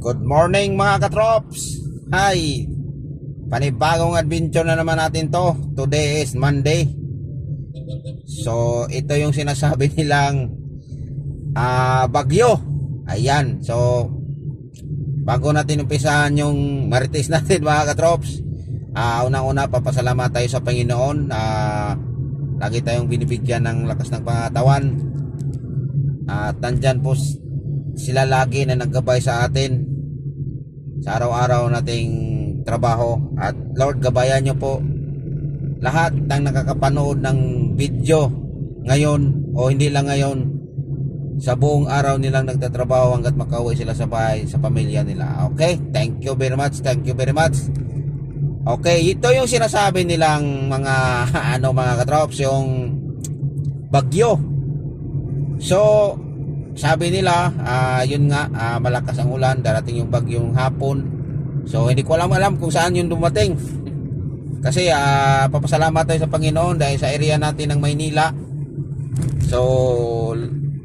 Good morning mga katrops. Hi. Panibagong adventure na naman natin to. Today is Monday. So ito yung sinasabi nilang bagyo. Ayan. So bago natin umpisahan yung marites natin mga katrops, unang-una papasalamat tayo sa Panginoon. Lagi tayong binibigyan ng lakas ng pangatawan. At nandyan po sila lagi na naggabay sa atin sa araw-araw nating trabaho. At Lord, gabayan nyo po lahat ng nakakapanood ng video ngayon o hindi lang ngayon, sa buong araw nilang nagtatrabaho hanggat makauwi sila sa bahay, sa pamilya nila. Okay, thank you very much, thank you very much. Okay, ito yung sinasabi nilang mga mga katrops, yung bagyo. So sabi nila, yun nga, malakas ang ulan, darating yung bagyong hapon. So hindi ko alam kung saan yun dumating. Kasi papasalamat tayo sa Panginoon dahil sa area natin ng Maynila. So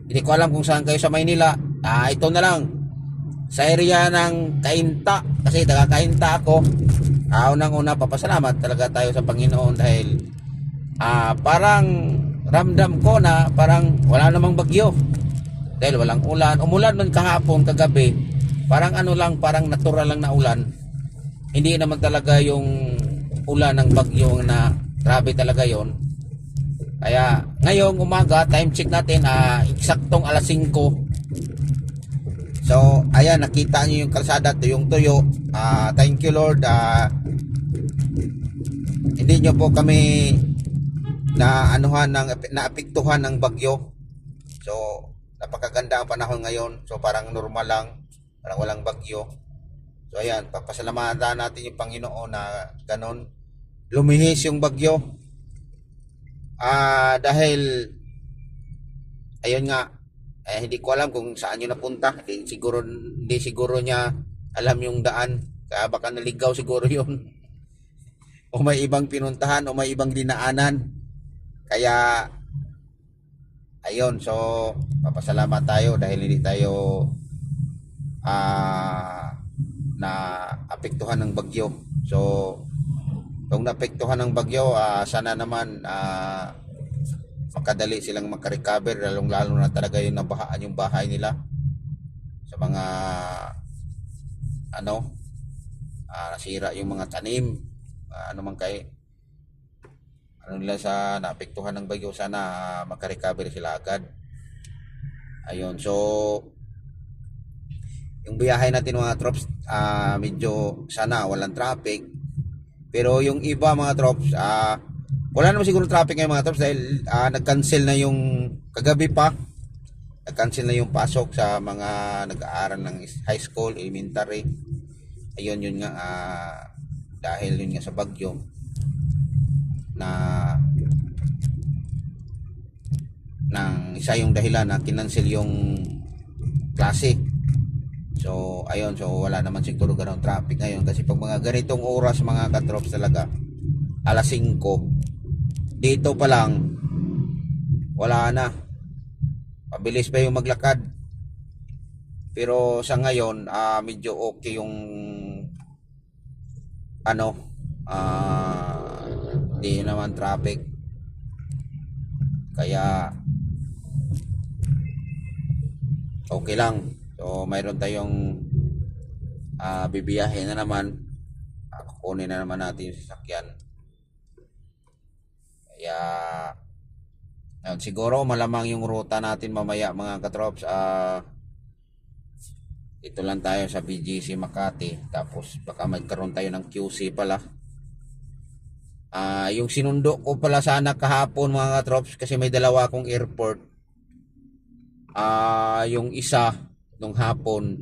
hindi ko alam kung saan kayo sa Maynila. Ito na lang, sa area ng Cainta, kasi taga Cainta ako. Unang-una papasalamat talaga tayo sa Panginoon dahil parang ramdam ko na parang wala namang bagyo. Dahil walang ulan. Umulan man kahapon, kagabi. Parang parang natural lang na ulan. Hindi naman talaga yung ulan ng bagyo na grabe talaga yon. Kaya ngayong umaga, time check natin, eksaktong alas 5. So ayan, nakita nyo yung kalsada, tuyong-tuyo. Thank you Lord. Hindi nyo po kami naapektuhan ng bagyo. So napakaganda ang panahon ngayon. So parang normal lang, parang walang bagyo. So ayan, papasalamatan natin yung Panginoon na ganon lumihis yung bagyo. Dahil ayun nga, hindi ko alam kung saan yun napunta. Hindi siguro niya alam yung daan, kaya baka naligaw siguro yun. O may ibang pinuntahan o may ibang dinaanan. Kaya ayun, so papasalamat tayo dahil hindi tayo na apektuhan ng bagyo. So kung naapektuhan ng bagyo, sana naman makadali silang makarecover, lalong-lalo na talaga yung nabahaan yung bahay nila sa mga nasira yung mga tanim, nila sa naapektuhan ng bagyo. Sana makarecover sila agad. Ayun, so yung biyahe natin mga trops, medyo sana walang traffic. Pero yung iba mga trops, wala naman siguro traffic ngayon mga trops dahil nag-cancel na yung kagabi pa. Nag-cancel na yung pasok sa mga nag-aaral ng high school, elementary. Ayun, yun nga, dahil yun nga sa bagyo na isa yung dahilan na kinancel yung klase. So ayun, so wala naman siguro ganong traffic ngayon kasi pag mga ganitong oras mga katrops talaga, alas 5 dito pa lang wala na, mabilis pa yung maglakad. Pero sa ngayon medyo okay yung di naman traffic, kaya okay lang. So mayroon tayong bibiyahe na naman, kukunin na naman natin yung sasakyan. Kaya siguro malamang yung ruta natin mamaya mga katrops, ito lang tayo sa BGC Makati, tapos baka magkaroon tayo ng QC pala. Yung sinundo ko pala sana kahapon mga katrops, kasi may dalawa akong airport. Yung isa nung hapon,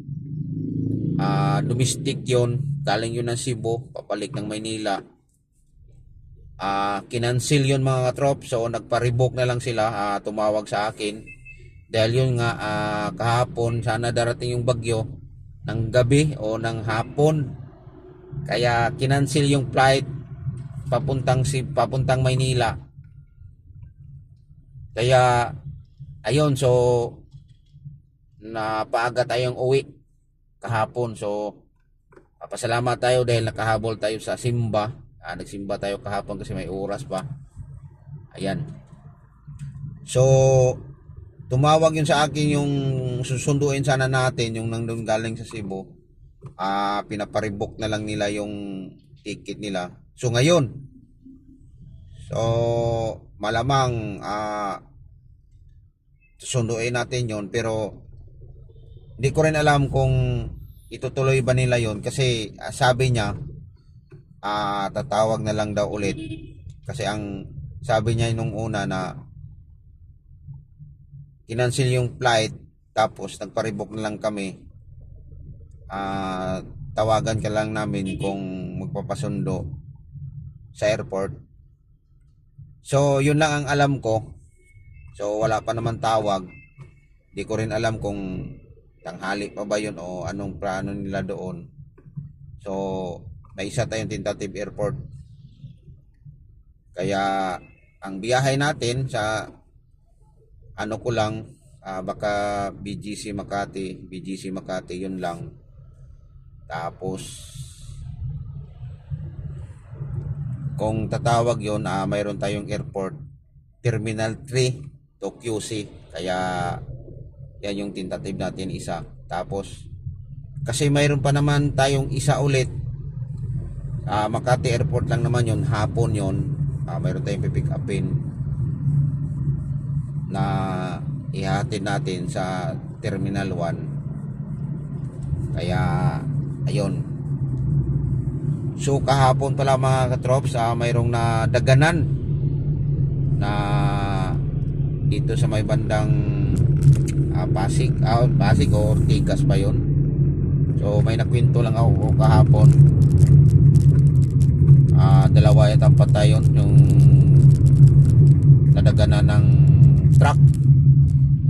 domestic yun, galing yun ng Cebu papalik ng Maynila. Kinancel yun mga katrops, so nagpa-rebook na lang sila. Tumawag sa akin dahil yun nga, kahapon sana darating yung bagyo ng gabi o ng hapon, kaya kinancel yung flight papuntang Maynila. Kaya ayun, so napaaga tayong uwi. kahapon. So papasalamat tayo dahil nakahabol tayo sa simba. Nagsimba tayo kahapon kasi may oras pa. Ayan. So tumawag yun sa akin yung susunduin sana natin yung nandun galing sa Cebu. Pinaparebook na lang nila yung ticket nila. So ngayon, so malamang susunduin natin yon, pero hindi ko rin alam kung itutuloy ba nila yon kasi sabi niya tatawag na lang daw ulit kasi ang sabi niya nung una na kinancel yung flight tapos nagparebook na lang kami. Tawagan ka lang namin kung magpapasundo sa airport. So yun lang ang alam ko. So wala pa naman tawag. Di ko rin alam kung tanghali pa ba yun o anong plano nila doon. So may isa tayong tentative airport. Kaya ang biyahe natin sa ano ko lang, baka BGC Makati yun lang. Tapos kung tatawag yun, mayroon tayong airport Terminal 3 to QC. Kaya yan yung tentative natin isa. Tapos kasi mayroon pa naman tayong isa ulit, Makati Airport lang naman yun, hapon yun. Mayroon tayong pipick upin na ihatid natin sa Terminal 1. Kaya ayun. So kahapon pala mga katrops, mayroong nadaganan na dito sa may bandang Pasig o Ortigas pa yun. So may nakwento lang ako kahapon, dalawa yata patay yun, yung nadaganan ng truck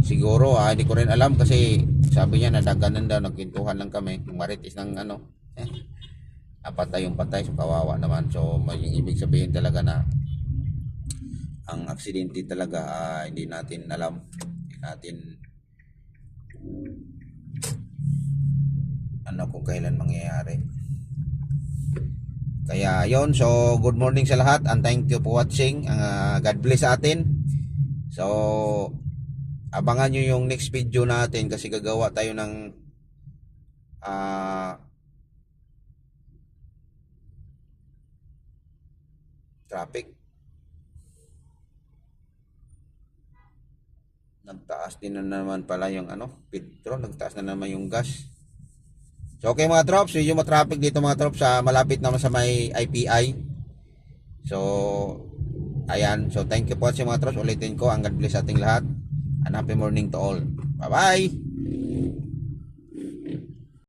siguro. Hindi ko rin alam kasi sabi niya nadaganan daw, nagkwentuhan lang kami yung marites ng napatay yung patay. So kawawa naman. So may ibig sabihin talaga na ang aksidente talaga hindi natin alam, hindi natin kung kailan mangyayari. Kaya yon. So good morning sa lahat and thank you for watching. God bless sa atin. So abangan nyo yung next video natin kasi gagawa tayo ng traffic. Nagtaas din na naman pala yung petrol, nagtaas na naman yung gas. So okay mga trops, yung traffic dito mga trops, malapit naman sa may IPI. So ayan, so thank you po sa mga trops. Ulitin ko, ang God bless sa ating lahat and happy morning to all. Bye bye.